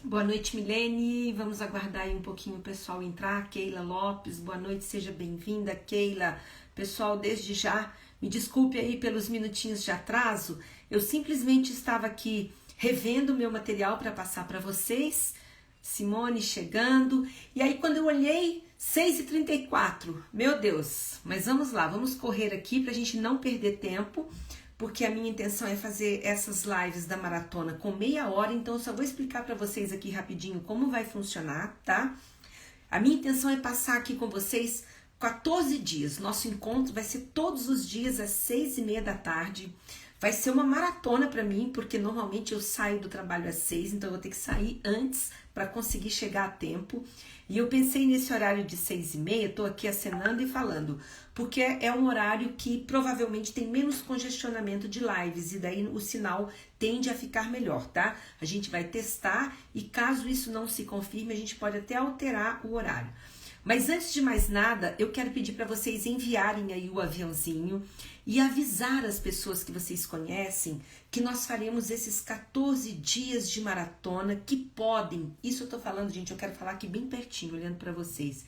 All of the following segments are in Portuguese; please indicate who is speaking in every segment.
Speaker 1: Boa noite, Milene. Vamos aguardar aí um pouquinho o pessoal entrar. Keila Lopes, boa noite, seja bem-vinda, Keila. Pessoal, desde já, me desculpe aí pelos minutinhos de atraso. Eu simplesmente estava aqui revendo o meu material para passar para vocês. Simone chegando. E aí, quando eu olhei, 6h34. Meu Deus, mas vamos lá, vamos correr aqui para a gente não perder tempo, porque a minha intenção é fazer essas lives da maratona com meia hora, então eu só vou explicar para vocês aqui rapidinho como vai funcionar, tá? A minha intenção é passar aqui com vocês 14 dias. Nosso encontro vai ser todos os dias às 6h30 da tarde. Vai ser uma maratona para mim, porque normalmente eu saio do trabalho às 6, então eu vou ter que sair antes para conseguir chegar a tempo. E eu pensei nesse horário de 6h30, tô aqui acenando e falando, porque é um horário que provavelmente tem menos congestionamento de lives e daí o sinal tende a ficar melhor, tá? A gente vai testar e caso isso não se confirme, a gente pode até alterar o horário. Mas antes de mais nada, eu quero pedir para vocês enviarem aí o aviãozinho e avisar as pessoas que vocês conhecem que nós faremos esses 14 dias de maratona que podem, isso eu tô falando, gente, eu quero falar aqui bem pertinho, olhando para vocês.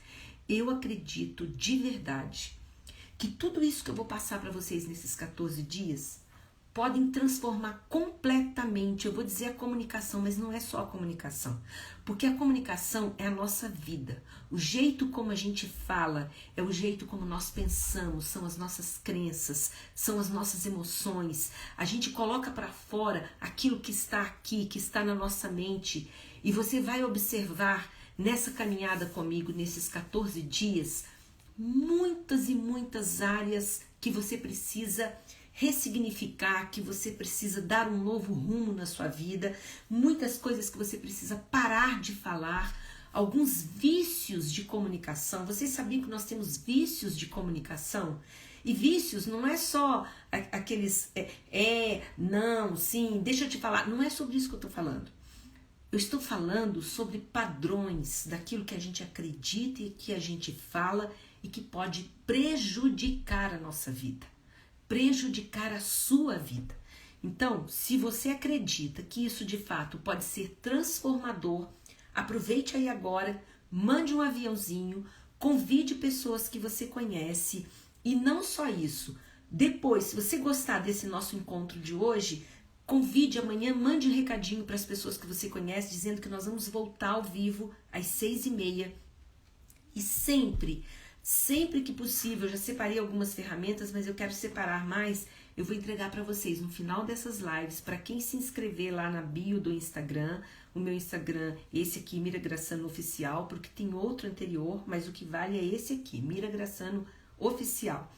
Speaker 1: Eu acredito de verdade que tudo isso que eu vou passar para vocês nesses 14 dias podem transformar completamente, eu vou dizer a comunicação, mas não é só a comunicação, porque a comunicação é a nossa vida, o jeito como a gente fala, é o jeito como nós pensamos, são as nossas crenças, são as nossas emoções, a gente coloca para fora aquilo que está aqui, que está na nossa mente, e você vai observar nessa caminhada comigo, nesses 14 dias, muitas e muitas áreas que você precisa ressignificar, que você precisa dar um novo rumo na sua vida, muitas coisas que você precisa parar de falar, alguns vícios de comunicação. Vocês sabiam que nós temos vícios de comunicação? E vícios não é só aqueles não, sim, deixa eu te falar, não é sobre isso que eu estou falando. Eu estou falando sobre padrões daquilo que a gente acredita e que a gente fala e que pode prejudicar a nossa vida, prejudicar a sua vida. Então, se você acredita que isso de fato pode ser transformador, aproveite aí agora, mande um aviãozinho, convide pessoas que você conhece e não só isso. Depois, se você gostar desse nosso encontro de hoje, convide amanhã, mande um recadinho para as pessoas que você conhece, dizendo que nós vamos voltar ao vivo às 6h30. E sempre que possível, eu já separei algumas ferramentas, mas eu quero separar mais, eu vou entregar para vocês no final dessas lives, para quem se inscrever lá na bio do Instagram, o meu Instagram, esse aqui, Mira Grassano Oficial, porque tem outro anterior, mas o que vale é esse aqui, Mira Grassano Oficial.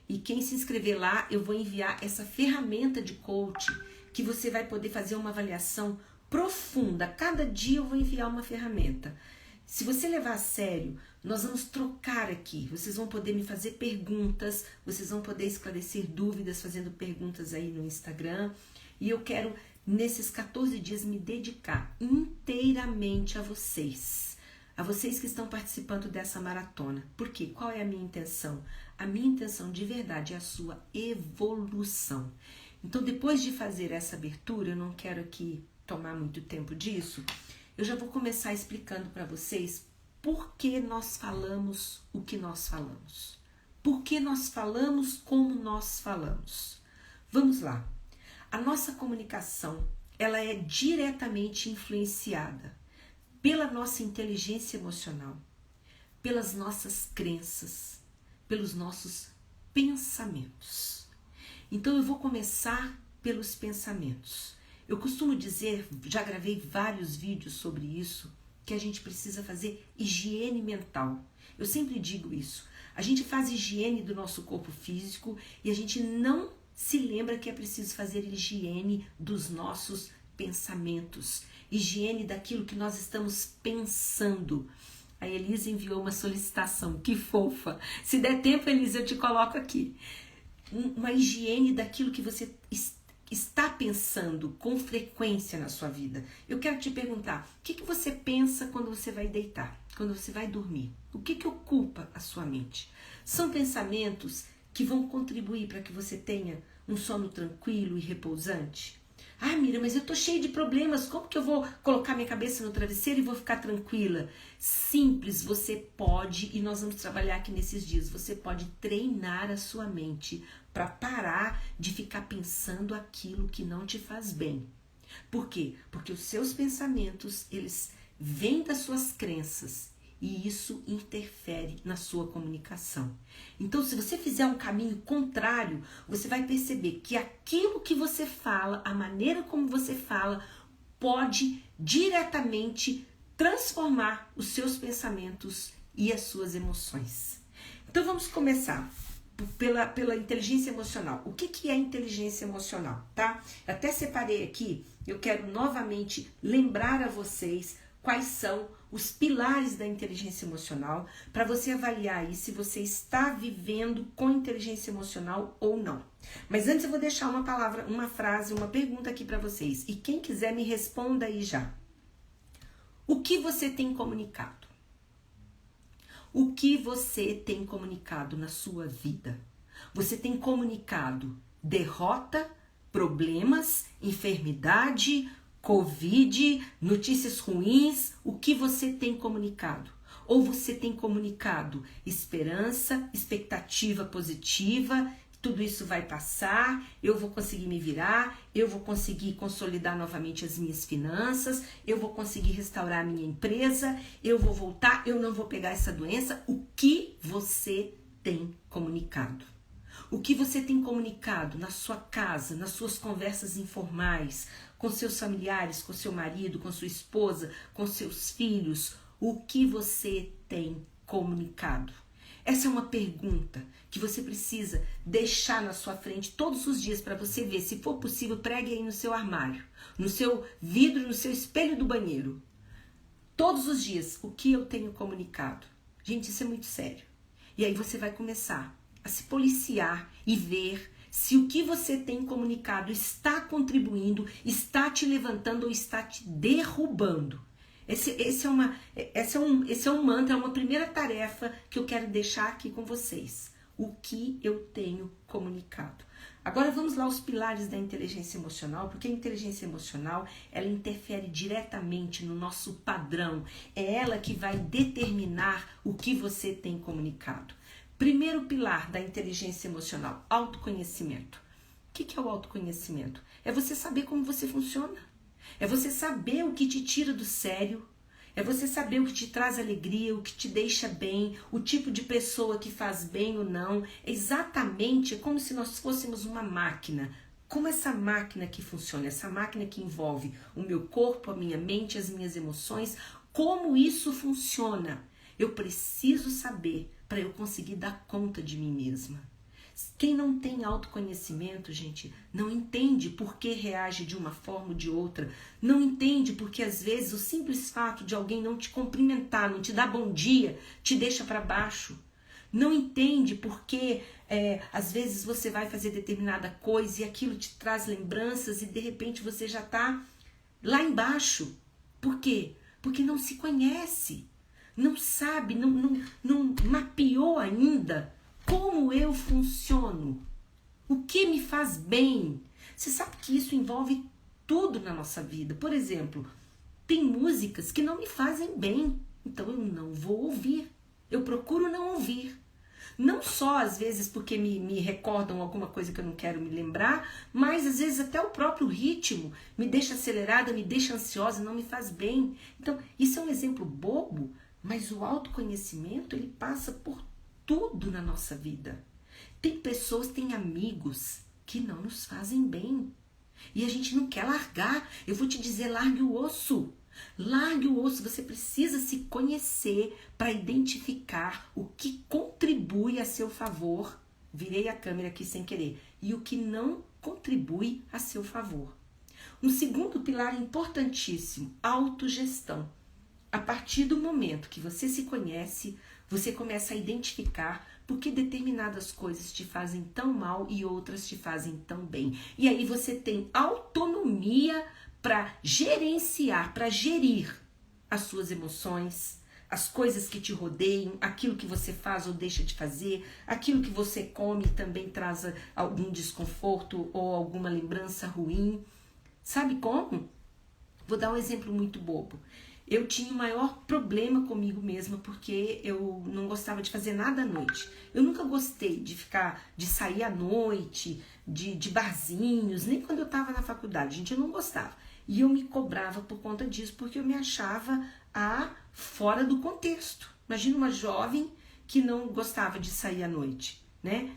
Speaker 1: E quem se inscrever lá, eu vou enviar essa ferramenta de coach, que você vai poder fazer uma avaliação profunda. Cada dia eu vou enviar uma ferramenta. Se você levar a sério, nós vamos trocar aqui. Vocês vão poder me fazer perguntas, vocês vão poder esclarecer dúvidas fazendo perguntas aí no Instagram. E eu quero, nesses 14 dias, me dedicar inteiramente a vocês que estão participando dessa maratona. Por quê? Qual é a minha intenção? A minha intenção de verdade é a sua evolução. Então, depois de fazer essa abertura, eu não quero aqui tomar muito tempo disso, eu já vou começar explicando para vocês por que nós falamos o que nós falamos. Por que nós falamos como nós falamos. Vamos lá. A nossa comunicação, ela é diretamente influenciada pela nossa inteligência emocional, pelas nossas crenças, pelos nossos pensamentos. Então eu vou começar pelos pensamentos. Eu costumo dizer, já gravei vários vídeos sobre isso, que a gente precisa fazer higiene mental. Eu sempre digo isso. A gente faz higiene do nosso corpo físico e a gente não se lembra que é preciso fazer higiene dos nossos pensamentos. Higiene daquilo que nós estamos pensando. A Elisa enviou uma solicitação, que fofa. Se der tempo, Elisa, eu te coloco aqui. Uma higiene daquilo que você está pensando com frequência na sua vida. Eu quero te perguntar, o que você pensa quando você vai deitar, quando você vai dormir? O que ocupa a sua mente? São pensamentos que vão contribuir para que você tenha um sono tranquilo e repousante? Ah, Mira, mas eu tô cheia de problemas, como que eu vou colocar minha cabeça no travesseiro e vou ficar tranquila? Simples, você pode, e nós vamos trabalhar aqui nesses dias, você pode treinar a sua mente para parar de ficar pensando aquilo que não te faz bem. Por quê? Porque os seus pensamentos, eles vêm das suas crenças e isso interfere na sua comunicação. Então, se você fizer um caminho contrário, você vai perceber que aquilo que você fala, a maneira como você fala, pode diretamente transformar os seus pensamentos e as suas emoções. Então, vamos começar pela inteligência emocional. O que é inteligência emocional, tá? Eu até separei aqui, eu quero novamente lembrar a vocês quais são os pilares da inteligência emocional, para você avaliar aí se você está vivendo com inteligência emocional ou não. Mas antes eu vou deixar uma palavra, uma frase, uma pergunta aqui para vocês. E quem quiser me responda aí já. O que você tem comunicado? O que você tem comunicado na sua vida? Você tem comunicado derrota, problemas, enfermidade, Covid, notícias ruins, o que você tem comunicado? Ou você tem comunicado esperança, expectativa positiva, tudo isso vai passar, eu vou conseguir me virar, eu vou conseguir consolidar novamente as minhas finanças, eu vou conseguir restaurar a minha empresa, eu vou voltar, eu não vou pegar essa doença. O que você tem comunicado? O que você tem comunicado na sua casa, nas suas conversas informais, com seus familiares, com seu marido, com sua esposa, com seus filhos? O que você tem comunicado? Essa é uma pergunta que você precisa deixar na sua frente todos os dias para você ver. Se for possível, pregue aí no seu armário, no seu vidro, no seu espelho do banheiro. Todos os dias, o que eu tenho comunicado? Gente, isso é muito sério. E aí você vai começar a se policiar e ver se o que você tem comunicado está contribuindo, está te levantando ou está te derrubando. Esse é um mantra, é uma primeira tarefa que eu quero deixar aqui com vocês. O que eu tenho comunicado. Agora vamos lá aos pilares da inteligência emocional, porque a inteligência emocional, ela interfere diretamente no nosso padrão. É ela que vai determinar o que você tem comunicado. Primeiro pilar da inteligência emocional, autoconhecimento. O que é o autoconhecimento? É você saber como você funciona. É você saber o que te tira do sério. É você saber o que te traz alegria, o que te deixa bem, o tipo de pessoa que faz bem ou não. É exatamente como se nós fôssemos uma máquina. Como essa máquina que funciona, essa máquina que envolve o meu corpo, a minha mente, as minhas emoções, como isso funciona. Eu preciso saber para eu conseguir dar conta de mim mesma. Quem não tem autoconhecimento, gente, não entende por que reage de uma forma ou de outra. Não entende porque, às vezes, o simples fato de alguém não te cumprimentar, não te dar bom dia, te deixa para baixo. Não entende porque, às vezes, você vai fazer determinada coisa e aquilo te traz lembranças e, de repente, você já está lá embaixo. Por quê? Porque não se conhece. Não sabe, não mapeou ainda como eu funciono, o que me faz bem. Você sabe que isso envolve tudo na nossa vida. Por exemplo, tem músicas que não me fazem bem, então eu não vou ouvir. Eu procuro não ouvir. Não só às vezes porque me recordam alguma coisa que eu não quero me lembrar, mas às vezes até o próprio ritmo me deixa acelerada, me deixa ansiosa, não me faz bem. Então, isso é um exemplo bobo, mas o autoconhecimento, ele passa por tudo na nossa vida. Tem pessoas, tem amigos que não nos fazem bem. E a gente não quer largar. Eu vou te dizer, largue o osso. Largue o osso. Você precisa se conhecer para identificar o que contribui a seu favor. Virei a câmera aqui sem querer. E o que não contribui a seu favor. Um segundo pilar importantíssimo, autogestão. A partir do momento que você se conhece, você começa a identificar por que determinadas coisas te fazem tão mal e outras te fazem tão bem. E aí você tem autonomia para gerenciar, para gerir as suas emoções, as coisas que te rodeiam, aquilo que você faz ou deixa de fazer, aquilo que você come também traz algum desconforto ou alguma lembrança ruim. Sabe como? Vou dar um exemplo muito bobo. Eu tinha o maior problema comigo mesma porque eu não gostava de fazer nada à noite. Eu nunca gostei de sair à noite, de barzinhos, nem quando eu estava na faculdade, gente, eu não gostava. E eu me cobrava por conta disso, porque eu me achava fora do contexto. Imagina uma jovem que não gostava de sair à noite, né?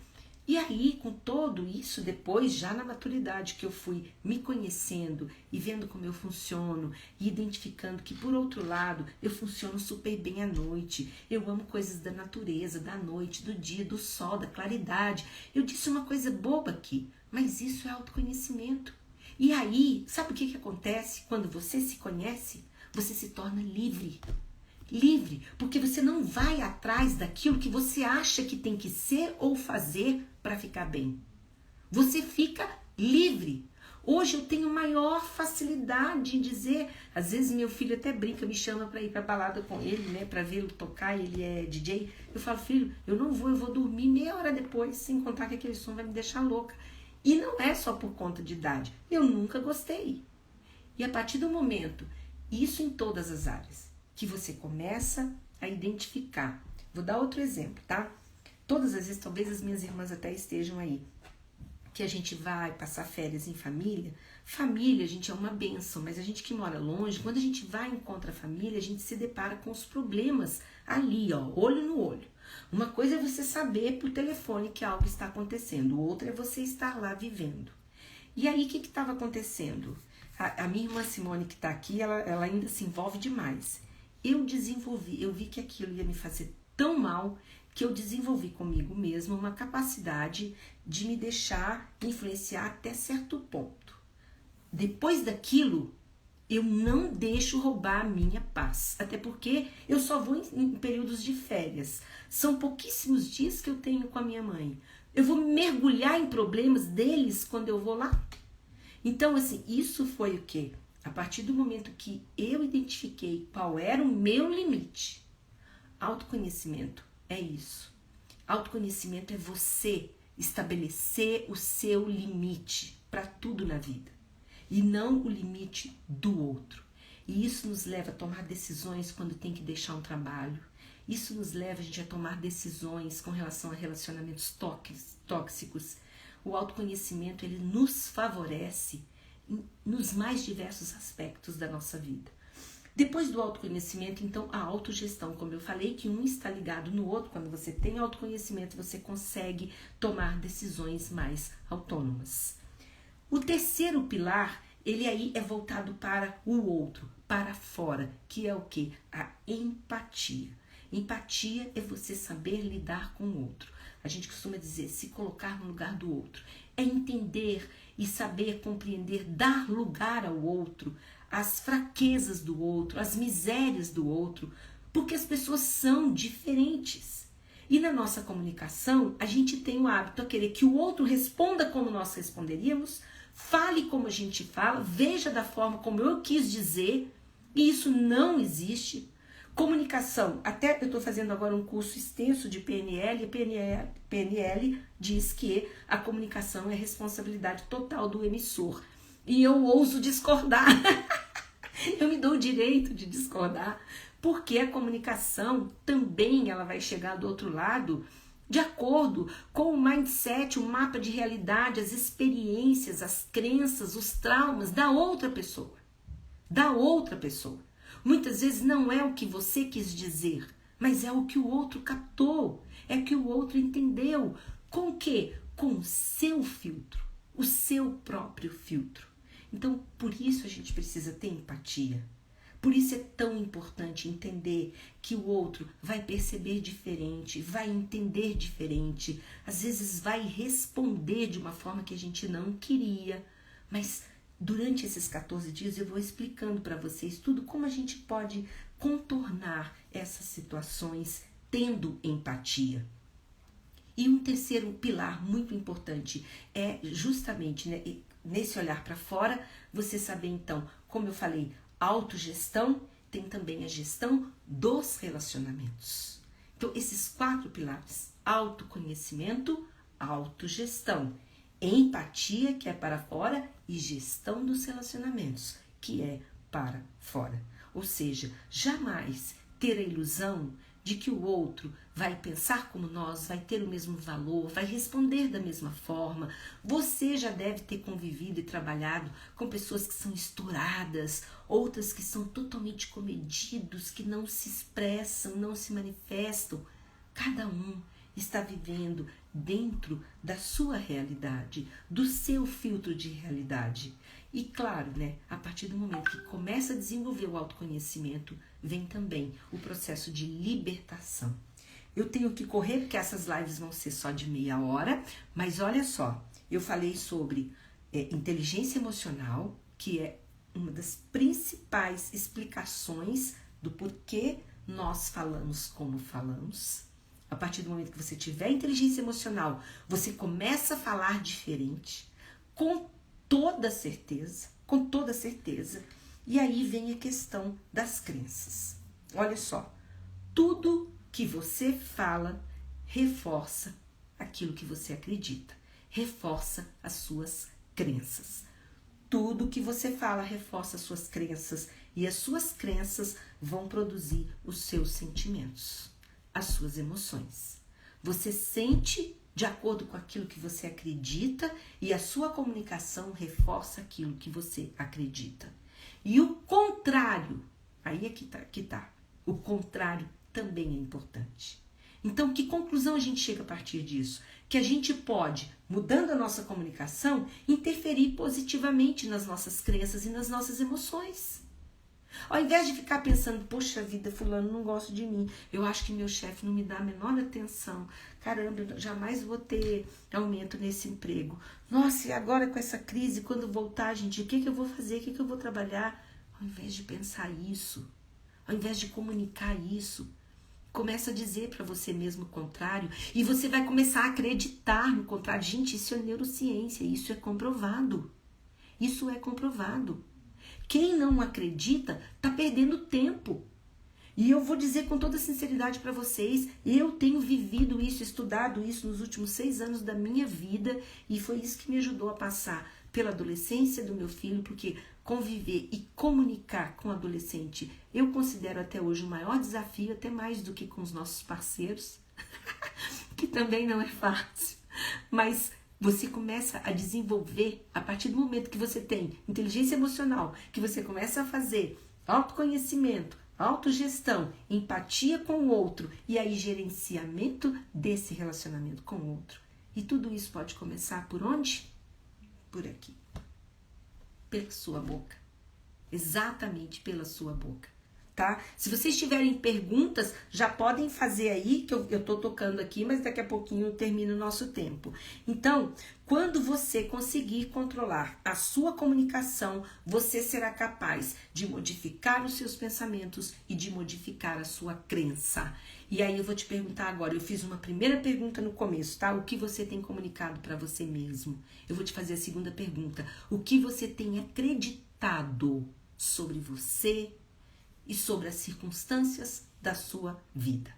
Speaker 1: E aí, com tudo isso, depois, já na maturidade, que eu fui me conhecendo e vendo como eu funciono e identificando que, por outro lado, eu funciono super bem à noite. Eu amo coisas da natureza, da noite, do dia, do sol, da claridade. Eu disse uma coisa boba aqui, mas isso é autoconhecimento. E aí, sabe o que acontece quando você se conhece? Você se torna livre. Livre, porque você não vai atrás daquilo que você acha que tem que ser ou fazer para ficar bem. Você fica livre. Hoje eu tenho maior facilidade em dizer, às vezes meu filho até brinca, me chama para ir para balada com ele, né, para vê-lo tocar, ele é DJ. Eu falo, filho, eu vou dormir meia hora depois, sem contar que aquele som vai me deixar louca. E não é só por conta de idade, eu nunca gostei. E a partir do momento, isso em todas as áreas, que você começa a identificar. Vou dar outro exemplo, tá? Todas as vezes, talvez as minhas irmãs até estejam aí, que a gente vai passar férias em família. Família, gente, é uma bênção, mas a gente que mora longe, quando a gente vai e encontra a família, a gente se depara com os problemas ali, ó, olho no olho. Uma coisa é você saber por telefone que algo está acontecendo, outra é você estar lá vivendo. E aí, o que estava acontecendo? A minha irmã Simone, que está aqui, ela ainda se envolve demais. Eu vi que aquilo ia me fazer tão mal que eu desenvolvi comigo mesma uma capacidade de me deixar influenciar até certo ponto. Depois daquilo, eu não deixo roubar a minha paz, até porque eu só vou em períodos de férias. São pouquíssimos dias que eu tenho com a minha mãe. Eu vou mergulhar em problemas deles quando eu vou lá? Então, assim, isso foi o quê? A partir do momento que eu identifiquei qual era o meu limite. Autoconhecimento é isso. Autoconhecimento é você estabelecer o seu limite para tudo na vida. E não o limite do outro. E isso nos leva a tomar decisões quando tem que deixar um trabalho. Isso nos leva a gente a tomar decisões com relação a relacionamentos tóxicos. O autoconhecimento, ele nos favorece nos mais diversos aspectos da nossa vida. Depois do autoconhecimento, então, a autogestão, como eu falei, que um está ligado no outro. Quando você tem autoconhecimento, você consegue tomar decisões mais autônomas. O terceiro pilar, ele aí é voltado para o outro, para fora, que é o quê? A empatia. Empatia é você saber lidar com o outro. A gente costuma dizer, se colocar no lugar do outro. É entender e saber compreender, dar lugar ao outro, as fraquezas do outro, as misérias do outro, porque as pessoas são diferentes. E na nossa comunicação, a gente tem o hábito de querer que o outro responda como nós responderíamos, fale como a gente fala, veja da forma como eu quis dizer, e isso não existe. Comunicação, até eu estou fazendo agora um curso extenso de PNL, e PNL diz que a comunicação é responsabilidade total do emissor. E eu ouso discordar, eu me dou o direito de discordar, porque a comunicação também ela vai chegar do outro lado de acordo com o mindset, o mapa de realidade, as experiências, as crenças, os traumas da outra pessoa. Da outra pessoa. Muitas vezes não é o que você quis dizer, mas é o que o outro captou, é o que o outro entendeu. Com o quê? Com o seu filtro, o seu próprio filtro. Então, por isso a gente precisa ter empatia. Por isso é tão importante entender que o outro vai perceber diferente, vai entender diferente, às vezes vai responder de uma forma que a gente não queria, mas durante esses 14 dias eu vou explicando para vocês tudo como a gente pode contornar essas situações tendo empatia. E um terceiro pilar muito importante é justamente, né, nesse olhar para fora, você saber então, como eu falei, autogestão, tem também a gestão dos relacionamentos. Então, esses 4 pilares, autoconhecimento, autogestão Empatia, que é para fora, e gestão dos relacionamentos, que é para fora. Ou seja, jamais ter a ilusão de que o outro vai pensar como nós, vai ter o mesmo valor, vai responder da mesma forma. Você já deve ter convivido e trabalhado com pessoas que são estouradas, outras que são totalmente comedidos, que não se expressam, não se manifestam. Cada um está vivendo dentro da sua realidade, do seu filtro de realidade. E claro, né, a partir do momento que começa a desenvolver o autoconhecimento, vem também o processo de libertação. Eu tenho que correr porque essas lives vão ser só de meia hora, mas olha só, eu falei sobre inteligência emocional, que é uma das principais explicações do porquê nós falamos como falamos. A partir do momento que você tiver inteligência emocional, você começa a falar diferente, com toda certeza, com toda certeza. E aí vem a questão das crenças. Olha só, tudo que você fala reforça aquilo que você acredita, reforça as suas crenças. Tudo que você fala reforça as suas crenças e as suas crenças vão produzir os seus sentimentos, as suas emoções. Você sente de acordo com aquilo que você acredita e a sua comunicação reforça aquilo que você acredita. E o contrário, aí é que tá. O contrário também é importante. Então, que conclusão a gente chega a partir disso? Que a gente pode, mudando a nossa comunicação, interferir positivamente nas nossas crenças e nas nossas emoções. Ao invés de ficar pensando, poxa vida, fulano não gosta de mim, eu acho que meu chefe não me dá a menor atenção, caramba, eu jamais vou ter aumento nesse emprego. Nossa, e agora com essa crise, quando voltar, gente, o que eu vou fazer, o que eu vou trabalhar? Ao invés de pensar isso, ao invés de comunicar isso, começa a dizer para você mesmo o contrário e você vai começar a acreditar no contrário. Gente, isso é neurociência, isso é comprovado. Isso é comprovado. Quem não acredita está perdendo tempo. E eu vou dizer com toda sinceridade para vocês, eu tenho vivido isso, estudado isso nos últimos 6 anos da minha vida e foi isso que me ajudou a passar pela adolescência do meu filho, porque conviver e comunicar com o adolescente eu considero até hoje o maior desafio, até mais do que com os nossos parceiros, que também não é fácil, mas você começa a desenvolver, a partir do momento que você tem inteligência emocional, que você começa a fazer autoconhecimento, autogestão, empatia com o outro e aí gerenciamento desse relacionamento com o outro. E tudo isso pode começar por onde? Por aqui. Pela sua boca. Exatamente pela sua boca. Tá? Se vocês tiverem perguntas, já podem fazer aí, que eu tô tocando aqui, mas daqui a pouquinho termina o nosso tempo. Então, quando você conseguir controlar a sua comunicação, você será capaz de modificar os seus pensamentos e de modificar a sua crença. E aí eu vou te perguntar agora, eu fiz uma primeira pergunta no começo, tá? O que você tem comunicado para você mesmo? Eu vou te fazer a segunda pergunta. O que você tem acreditado sobre você e sobre as circunstâncias da sua vida?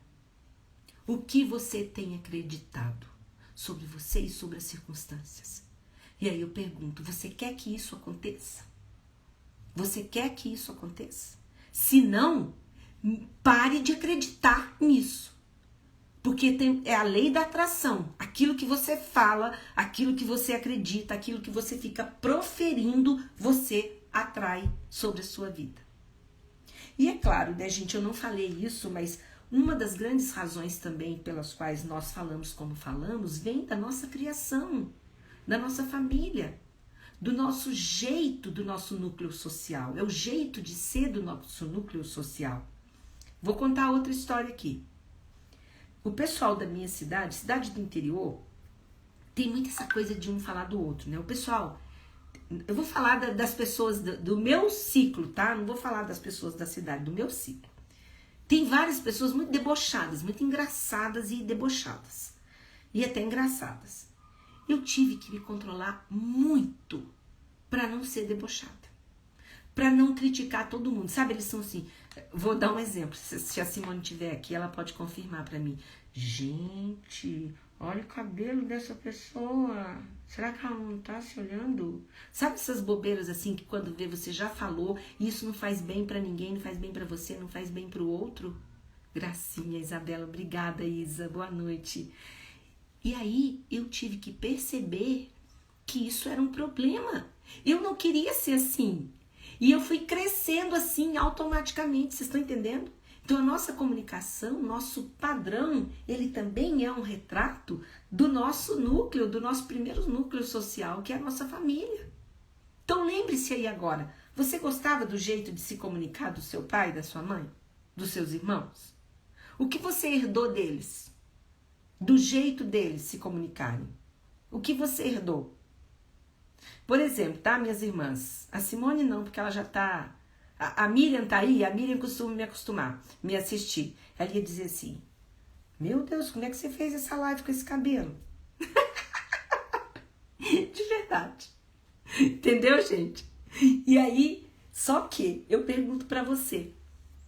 Speaker 1: O que você tem acreditado sobre você e sobre as circunstâncias? E aí eu pergunto, você quer que isso aconteça? Você quer que isso aconteça? Se não, pare de acreditar nisso. Porque é a lei da atração. Aquilo que você fala, aquilo que você acredita, aquilo que você fica proferindo, você atrai sobre a sua vida. E é claro, né, gente, eu não falei isso, mas uma das grandes razões também pelas quais nós falamos como falamos vem da nossa criação, da nossa família, do nosso jeito, do nosso núcleo social. É o jeito de ser do nosso núcleo social. Vou contar outra história aqui. O pessoal da minha cidade, cidade do interior, tem muito essa coisa de um falar do outro, né? O pessoal... Eu vou falar das pessoas do meu ciclo, tá? Não vou falar das pessoas da cidade, do meu ciclo. Tem várias pessoas muito debochadas, muito engraçadas e debochadas. E até engraçadas. Eu tive que me controlar muito para não ser debochada. Para não criticar todo mundo. Sabe, eles são assim, Vou dar um exemplo. Se a Simone estiver aqui, ela pode confirmar para mim. Gente, olha o cabelo dessa pessoa. Será que ela não tá se olhando? Sabe essas bobeiras assim que quando vê você já falou e isso não faz bem para ninguém, não faz bem para você, não faz bem para o outro? Gracinha, Isabela. Obrigada, Isa. Boa noite. E aí eu tive que perceber que isso era um problema. Eu não queria ser assim. E eu fui crescendo assim automaticamente. Vocês estão entendendo? Então a nossa comunicação, nosso padrão, ele também é um retrato do nosso núcleo, do nosso primeiro núcleo social, que é a nossa família. Então lembre-se aí agora, você gostava do jeito de se comunicar do seu pai, da sua mãe, dos seus irmãos? O que você herdou deles? Do jeito deles se comunicarem? O que você herdou? Por exemplo, tá, minhas irmãs? A Simone não, porque ela já tá... A Miriam tá aí, a Miriam costuma me assistir. Ela ia dizer assim, meu Deus, como é que você fez essa live com esse cabelo? De verdade. Entendeu, gente? E aí, só que eu pergunto pra você,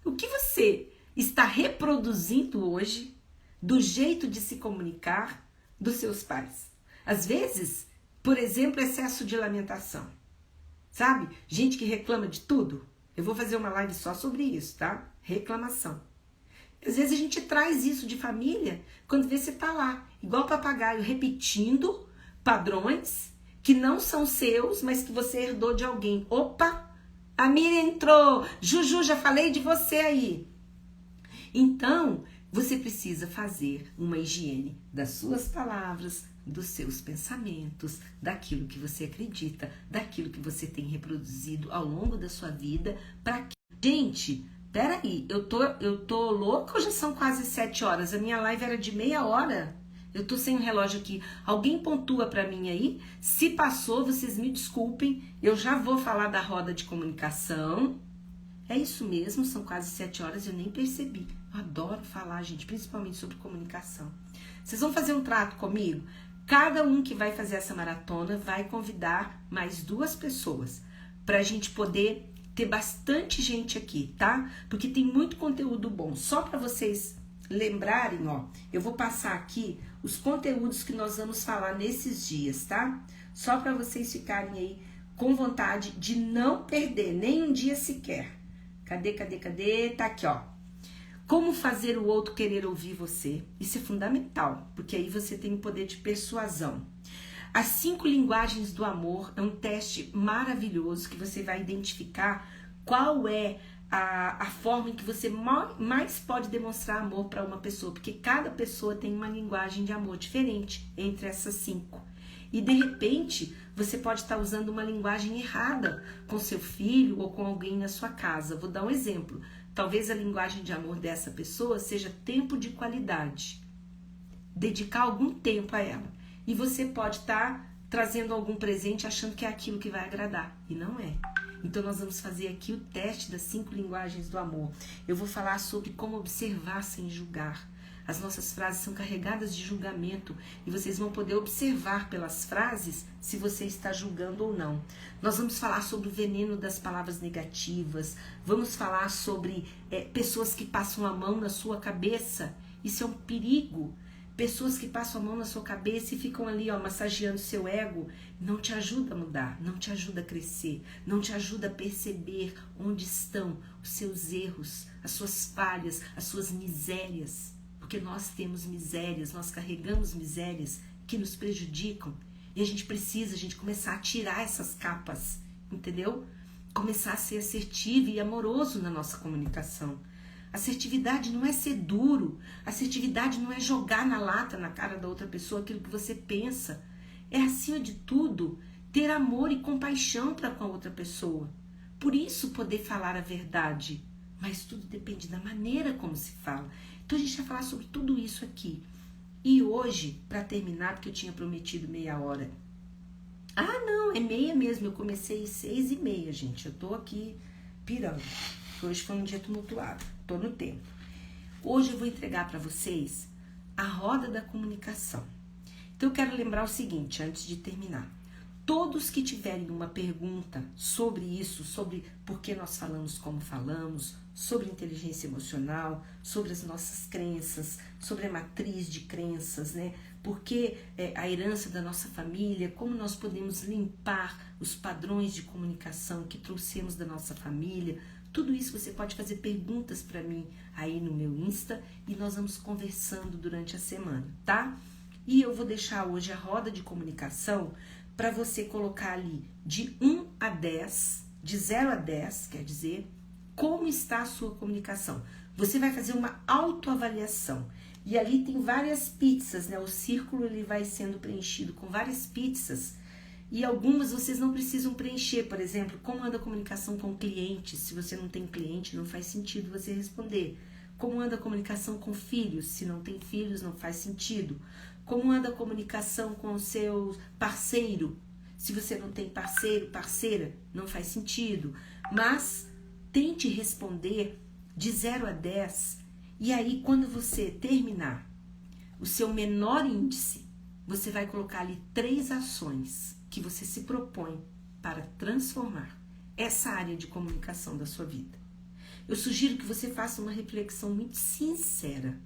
Speaker 1: o que você está reproduzindo hoje do jeito de se comunicar dos seus pais? Às vezes, por exemplo, excesso de lamentação. Sabe? Gente que reclama de tudo. Eu vou fazer uma live só sobre isso, tá? Reclamação. Às vezes a gente traz isso de família, quando vê você tá lá, igual papagaio, repetindo padrões que não são seus, mas que você herdou de alguém. Opa! A Miriam entrou! Juju, já falei de você aí. Então, você precisa fazer uma higiene das suas palavras, dos seus pensamentos, daquilo que você acredita, daquilo que você tem reproduzido ao longo da sua vida. Para que... Gente, peraí, eu tô louca ou já são quase 7 horas? A minha live era de meia hora. Eu tô sem o relógio aqui. Alguém pontua para mim aí? Se passou, vocês me desculpem. Eu já vou falar da roda de comunicação. É isso mesmo, são quase 7 horas, eu nem percebi. Eu adoro falar, gente, principalmente sobre comunicação. Vocês vão fazer um trato comigo? Cada um que vai fazer essa maratona vai convidar mais 2 pessoas para a gente poder ter bastante gente aqui, tá? Porque tem muito conteúdo bom. Só para vocês lembrarem, ó, eu vou passar aqui os conteúdos que nós vamos falar nesses dias, tá? Só para vocês ficarem aí com vontade de não perder nem um dia sequer. Cadê? Tá aqui, ó. Como fazer o outro querer ouvir você? Isso é fundamental, porque aí você tem o poder de persuasão. As 5 linguagens do amor é um teste maravilhoso que você vai identificar qual é a forma em que você mais pode demonstrar amor para uma pessoa, porque cada pessoa tem uma linguagem de amor diferente entre essas 5. E de repente, você pode estar usando uma linguagem errada com seu filho ou com alguém na sua casa. Vou dar um exemplo. Talvez a linguagem de amor dessa pessoa seja tempo de qualidade. Dedicar algum tempo a ela. E você pode estar trazendo algum presente achando que é aquilo que vai agradar. E não é. Então nós vamos fazer aqui o teste das 5 linguagens do amor. Eu vou falar sobre como observar sem julgar. As nossas frases são carregadas de julgamento e vocês vão poder observar pelas frases se você está julgando ou não. Nós vamos falar sobre o veneno das palavras negativas, vamos falar sobre pessoas que passam a mão na sua cabeça. Isso é um perigo. Pessoas que passam a mão na sua cabeça e ficam ali, ó, massageando seu ego, não te ajuda a mudar, não te ajuda a crescer, não te ajuda a perceber onde estão os seus erros, as suas falhas, as suas misérias. Porque nós temos misérias, nós carregamos misérias que nos prejudicam e a gente precisa começar a tirar essas capas, entendeu? Começar a ser assertivo e amoroso na nossa comunicação. Assertividade não é ser duro, assertividade não é jogar na lata, na cara da outra pessoa aquilo que você pensa. É, acima de tudo, ter amor e compaixão para com a outra pessoa. Por isso poder falar a verdade, mas tudo depende da maneira como se fala. Então a gente vai falar sobre tudo isso aqui. E hoje, para terminar, porque eu tinha prometido meia hora. Ah, não, é meia mesmo. Eu comecei 6h30, gente. Eu tô aqui pirando. Hoje foi um dia tumultuado. Tô no tempo. Hoje eu vou entregar para vocês a roda da comunicação. Então eu quero lembrar o seguinte, antes de terminar. Todos que tiverem uma pergunta sobre isso, sobre por que nós falamos como falamos, sobre inteligência emocional, sobre as nossas crenças, sobre a matriz de crenças, né? Por que a herança da nossa família, como nós podemos limpar os padrões de comunicação que trouxemos da nossa família. Tudo isso você pode fazer perguntas para mim aí no meu Insta e nós vamos conversando durante a semana, tá? E eu vou deixar hoje a roda de comunicação para você colocar ali de 1 a 10, de 0 a 10, quer dizer, como está a sua comunicação. Você vai fazer uma autoavaliação. E ali tem várias pizzas, né? O círculo ele vai sendo preenchido com várias pizzas. E algumas vocês não precisam preencher. Por exemplo, como anda a comunicação com clientes? Se você não tem cliente, não faz sentido você responder. Como anda a comunicação com filhos? Se não tem filhos, não faz sentido. Como anda a comunicação com o seu parceiro? Se você não tem parceiro, parceira, não faz sentido. Mas tente responder de 0 a 10. E aí, quando você terminar o seu menor índice, você vai colocar ali 3 ações que você se propõe para transformar essa área de comunicação da sua vida. Eu sugiro que você faça uma reflexão muito sincera.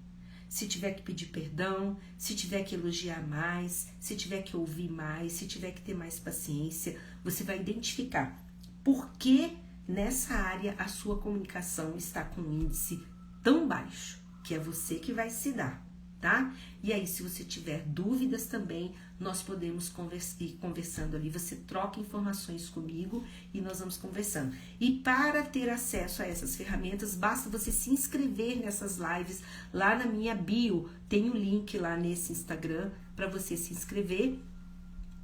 Speaker 1: Se tiver que pedir perdão, se tiver que elogiar mais, se tiver que ouvir mais, se tiver que ter mais paciência, você vai identificar por que nessa área a sua comunicação está com um índice tão baixo, que é você que vai se dar, tá? E aí, se você tiver dúvidas também, nós podemos ir conversando ali, você troca informações comigo e nós vamos conversando. E para ter acesso a essas ferramentas, basta você se inscrever nessas lives, lá na minha bio, tem o link lá nesse Instagram para você se inscrever.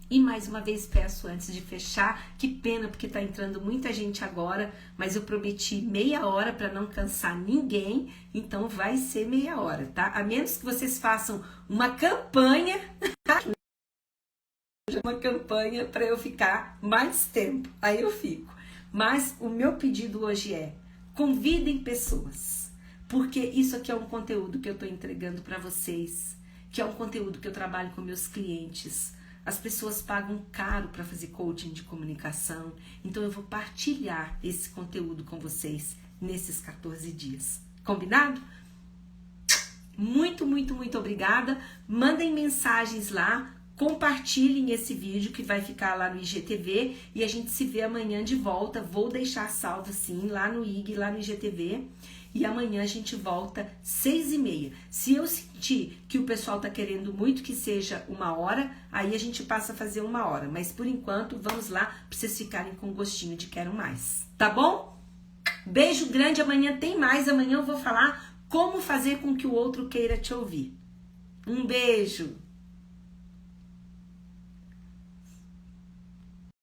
Speaker 1: E mais uma vez peço antes de fechar, que pena porque tá entrando muita gente agora, mas eu prometi meia hora para não cansar ninguém, então vai ser meia hora, tá? A menos que vocês façam uma campanha, uma campanha para eu ficar mais tempo, aí eu fico. Mas o meu pedido hoje é, convidem pessoas, porque isso aqui é um conteúdo que eu tô entregando para vocês, que é um conteúdo que eu trabalho com meus clientes. As pessoas pagam caro para fazer coaching de comunicação, então eu vou partilhar esse conteúdo com vocês nesses 14 dias. Combinado? Muito, muito, muito obrigada. Mandem mensagens lá, compartilhem esse vídeo que vai ficar lá no IGTV e a gente se vê amanhã de volta. Vou deixar salvo sim lá no IG, lá no IGTV. E amanhã a gente volta 6h30. Se eu sentir que o pessoal tá querendo muito que seja 1 hora, aí a gente passa a fazer 1 hora. Mas por enquanto, vamos lá pra vocês ficarem com gostinho de quero mais. Tá bom? Beijo grande, amanhã tem mais. Amanhã eu vou falar como fazer com que o outro queira te ouvir. Um beijo!